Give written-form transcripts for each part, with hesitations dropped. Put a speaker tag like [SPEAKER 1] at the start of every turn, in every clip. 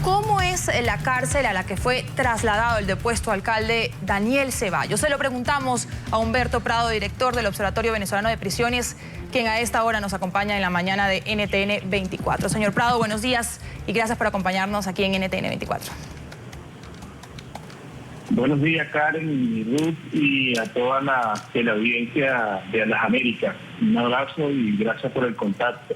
[SPEAKER 1] ¿Cómo es la cárcel a la que fue trasladado el depuesto alcalde Daniel Ceballos? Se lo preguntamos a Humberto Prado, director del Observatorio Venezolano de Prisiones, quien a esta hora nos acompaña en la mañana de NTN 24. Señor Prado, buenos días y gracias por acompañarnos aquí en NTN 24.
[SPEAKER 2] Buenos días, Karen y Ruth, y a toda la teleaudiencia de las Américas. Un abrazo y gracias por el contacto.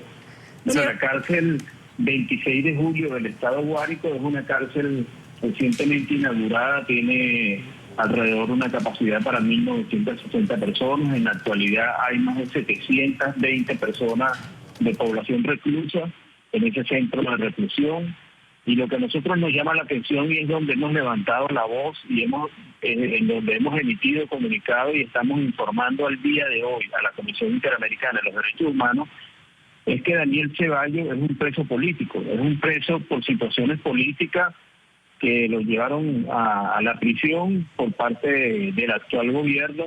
[SPEAKER 2] Bueno, la cárcel 26 de julio del estado Guárico es una cárcel recientemente inaugurada, tiene alrededor de una capacidad para 1.960 personas. En la actualidad hay más de 720 personas de población reclusa en ese centro de reclusión. Y lo que a nosotros nos llama la atención y es donde hemos levantado la voz y en donde hemos emitido comunicado y estamos informando al día de hoy a la Comisión Interamericana de los Derechos Humanos, es que Daniel Ceballos es un preso político, es un preso por situaciones políticas que lo llevaron a la prisión por parte del actual gobierno,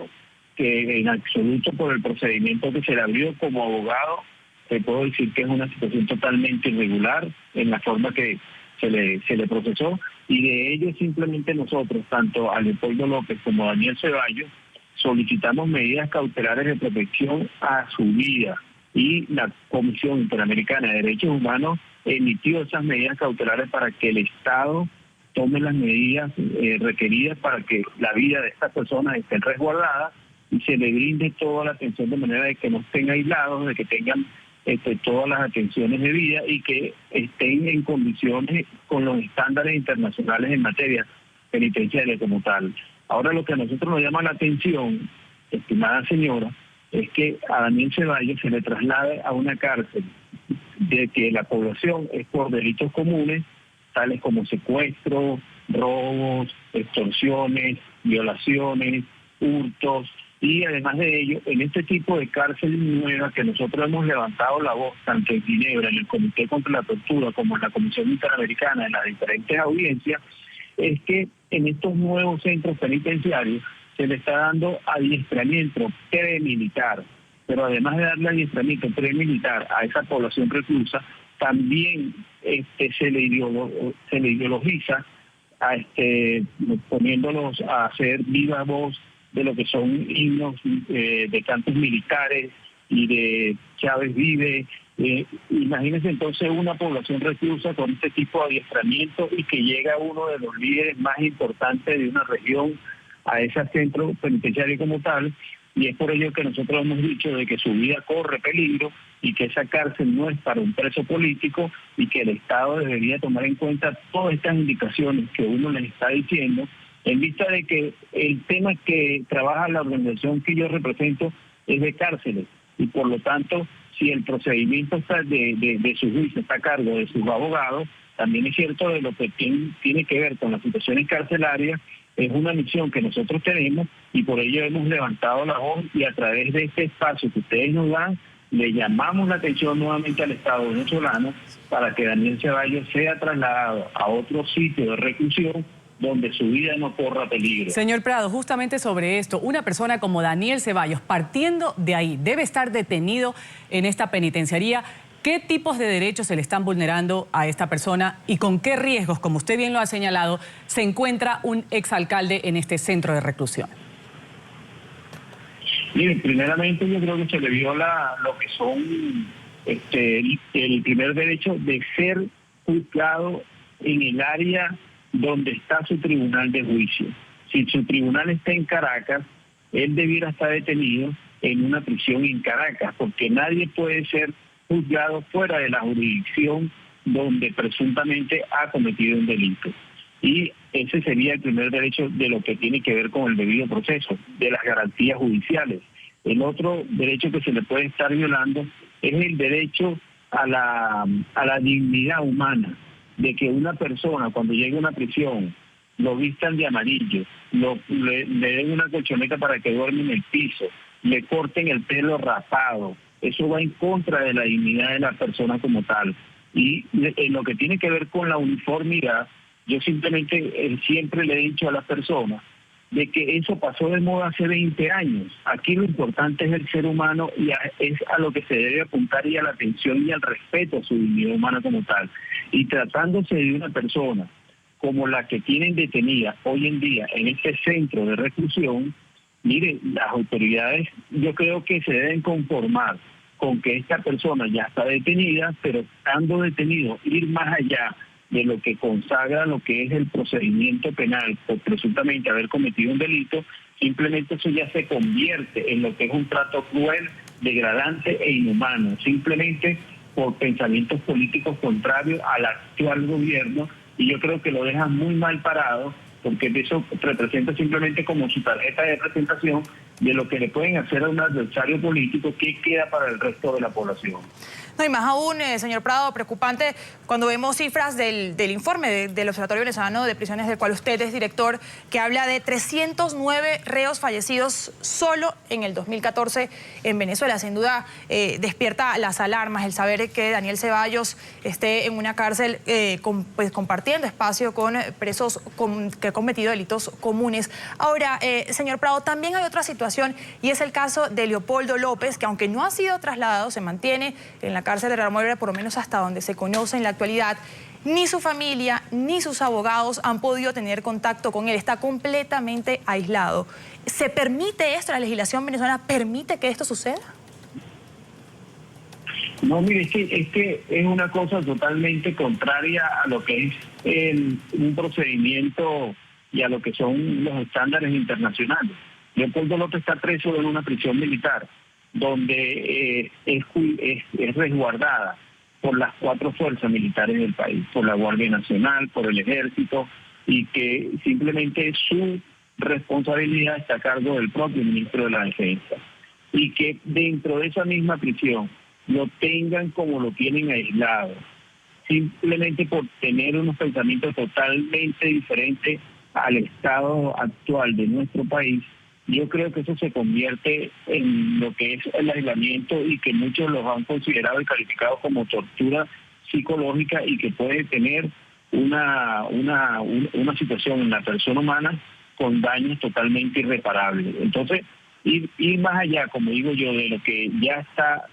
[SPEAKER 2] que en absoluto por el procedimiento que se le abrió como abogado, te puedo decir que es una situación totalmente irregular en la forma que se le procesó, y de ello simplemente nosotros, tanto a Leopoldo López como a Daniel Ceballos, solicitamos medidas cautelares de protección a su vida, y la Comisión Interamericana de Derechos Humanos emitió esas medidas cautelares para que el Estado tome las medidas requeridas para que la vida de estas personas esté resguardada y se le brinde toda la atención de manera de que no estén aislados, de que tengan todas las atenciones de vida y que estén en condiciones con los estándares internacionales en materia penitenciaria como tal. Ahora, lo que a nosotros nos llama la atención, estimada señora, es que a Daniel Ceballos se le traslade a una cárcel de que la población es por delitos comunes, tales como secuestros, robos, extorsiones, violaciones, hurtos. Y además de ello, en este tipo de cárcel nueva que nosotros hemos levantado la voz, tanto en Ginebra, en el Comité contra la Tortura, como en la Comisión Interamericana, en las diferentes audiencias, es que en estos nuevos centros penitenciarios se le está dando adiestramiento premilitar, pero además de darle adiestramiento premilitar a esa población reclusa, también se le ideologiza poniéndolos a hacer viva voz de lo que son himnos de cantos militares y de Chávez vive. Imagínense entonces una población reclusa con este tipo de adiestramiento y que llega uno de los líderes más importantes de una región a ese centro penitenciario como tal, y es por ello que nosotros hemos dicho de que su vida corre peligro y que esa cárcel no es para un preso político y que el Estado debería tomar en cuenta todas estas indicaciones que uno les está diciendo, en vista de que el tema que trabaja la organización que yo represento es de cárceles, y por lo tanto, si el procedimiento está de su juicio está a cargo de sus abogados, también es cierto de lo que tiene que ver con las situaciones carcelarias. Es una misión que nosotros tenemos y por ello hemos levantado la voz, y a través de este espacio que ustedes nos dan, le llamamos la atención nuevamente al Estado venezolano para que Daniel Ceballos sea trasladado a otro sitio de reclusión donde su vida no corra peligro.
[SPEAKER 3] Señor Prado, justamente sobre esto, una persona como Daniel Ceballos, partiendo de ahí, debe estar detenido en esta penitenciaría. ¿Qué tipos de derechos se le están vulnerando a esta persona y con qué riesgos, como usted bien lo ha señalado, se encuentra un exalcalde en este centro de reclusión?
[SPEAKER 2] Miren, primeramente yo creo que se le viola lo que son el primer derecho de ser juzgado en el área donde está su tribunal de juicio. Si su tribunal está en Caracas, él debiera estar detenido en una prisión en Caracas, porque nadie puede ser juzgado fuera de la jurisdicción donde presuntamente ha cometido un delito. Y ese sería el primer derecho de lo que tiene que ver con el debido proceso, de las garantías judiciales. El otro derecho que se le puede estar violando es el derecho a la dignidad humana, de que una persona cuando llegue a una prisión lo vistan de amarillo, le den una colchoneta para que duerme en el piso, le corten el pelo rapado. Eso va en contra de la dignidad de la persona como tal. Y en lo que tiene que ver con la uniformidad, yo simplemente siempre le he dicho a las personas de que eso pasó de moda hace 20 años. Aquí lo importante es el ser humano y es a lo que se debe apuntar, y a la atención y al respeto a su dignidad humana como tal. Y tratándose de una persona como la que tienen detenida hoy en día en este centro de reclusión, mire, las autoridades yo creo que se deben conformar con que esta persona ya está detenida, pero estando detenido, ir más allá de lo que consagra lo que es el procedimiento penal por presuntamente haber cometido un delito, simplemente eso ya se convierte en lo que es un trato cruel, degradante e inhumano, simplemente por pensamientos políticos contrarios al actual gobierno, y yo creo que lo deja muy mal parado, porque eso representa simplemente como su tarjeta de presentación de lo que le pueden hacer a un adversario político que queda para el resto de la población.
[SPEAKER 1] No, y más aún, señor Prado, preocupante cuando vemos cifras del informe del Observatorio Venezolano de Prisiones, del cual usted es director, que habla de 309 reos fallecidos solo en el 2014 en Venezuela. Sin duda despierta las alarmas el saber que Daniel Ceballos esté en una cárcel compartiendo espacio con presos que han cometido delitos comunes. Ahora, señor Prado, también hay otra situación, y es el caso de Leopoldo López, que aunque no ha sido trasladado, se mantiene en la cárcel de La Muerte, por lo menos hasta donde se conoce en la actualidad. Ni su familia ni sus abogados han podido tener contacto con él. Está completamente aislado. ¿Se permite esto? ¿La legislación venezolana permite que esto suceda?
[SPEAKER 2] No, mire, es que es una cosa totalmente contraria a lo que es un procedimiento y a lo que son los estándares internacionales. Leopoldo López está preso en una prisión militar, donde es resguardada por las 4 fuerzas militares del país, por la Guardia Nacional, por el Ejército, y que simplemente su responsabilidad está a cargo del propio ministro de la Defensa. Y que dentro de esa misma prisión lo tengan como lo tienen aislado, simplemente por tener unos pensamientos totalmente diferentes al estado actual de nuestro país. Yo creo que eso se convierte en lo que es el aislamiento, y que muchos los han considerado y calificado como tortura psicológica, y que puede tener una situación en la persona humana con daños totalmente irreparables. Entonces, ir más allá, como digo yo, de lo que ya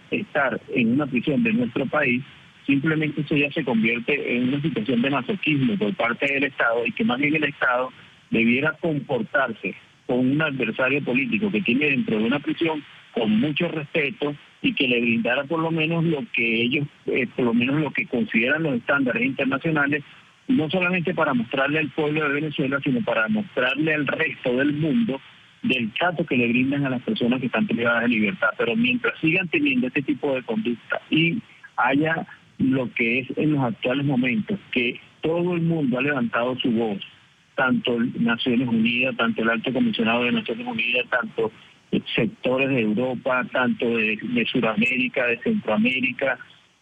[SPEAKER 2] estar en una prisión de nuestro país, simplemente eso ya se convierte en una situación de masoquismo por parte del Estado, y que más bien el Estado debiera comportarse con un adversario político que tiene dentro de una prisión con mucho respeto, y que le brindara por lo menos lo que ellos, por lo menos lo que consideran los estándares internacionales, no solamente para mostrarle al pueblo de Venezuela, sino para mostrarle al resto del mundo del trato que le brindan a las personas que están privadas de libertad. Pero mientras sigan teniendo este tipo de conducta y haya lo que es en los actuales momentos, que todo el mundo ha levantado su voz, tanto Naciones Unidas, tanto el Alto Comisionado de Naciones Unidas, tanto sectores de Europa, tanto de Sudamérica, de Centroamérica,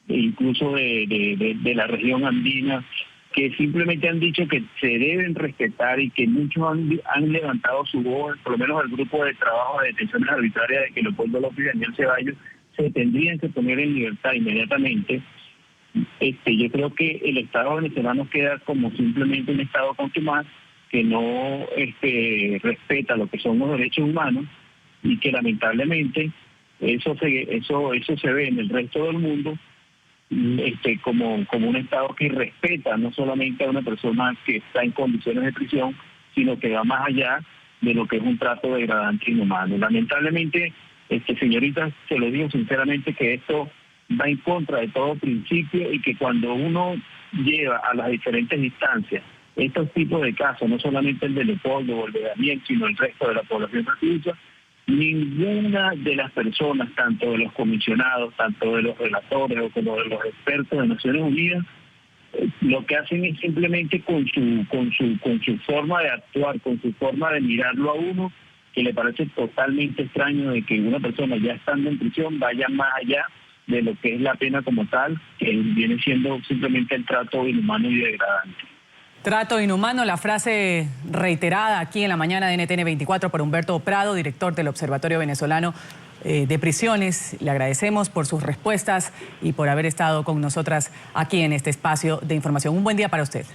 [SPEAKER 2] e incluso de la región andina, que simplemente han dicho que se deben respetar, y que muchos han levantado su voz, por lo menos el grupo de trabajo de detenciones arbitrarias de que Leopoldo López y Daniel Ceballos se tendrían que poner en libertad inmediatamente. Yo creo que el Estado venezolano queda como simplemente un Estado contumaz que no respeta lo que son los derechos humanos, y que lamentablemente eso se ve en el resto del mundo como un Estado que respeta no solamente a una persona que está en condiciones de prisión, sino que va más allá de lo que es un trato degradante e inhumano. Lamentablemente, señorita, se lo digo sinceramente, que esto va en contra de todo principio, y que cuando uno lleva a las diferentes instancias estos tipos de casos, no solamente el de Leopoldo o el de Daniel, sino el resto de la población reclusa, ninguna de las personas, tanto de los comisionados, tanto de los relatores o como de los expertos de Naciones Unidas, lo que hacen es simplemente con su forma de actuar, con su forma de mirarlo a uno, que le parece totalmente extraño de que una persona ya estando en prisión vaya más allá de lo que es la pena como tal, que viene siendo simplemente el trato inhumano y degradante.
[SPEAKER 3] Trato inhumano, la frase reiterada aquí en la mañana de NTN 24 por Humberto Prado, director del Observatorio Venezolano de Prisiones. Le agradecemos por sus respuestas y por haber estado con nosotras aquí en este espacio de información. Un buen día para usted.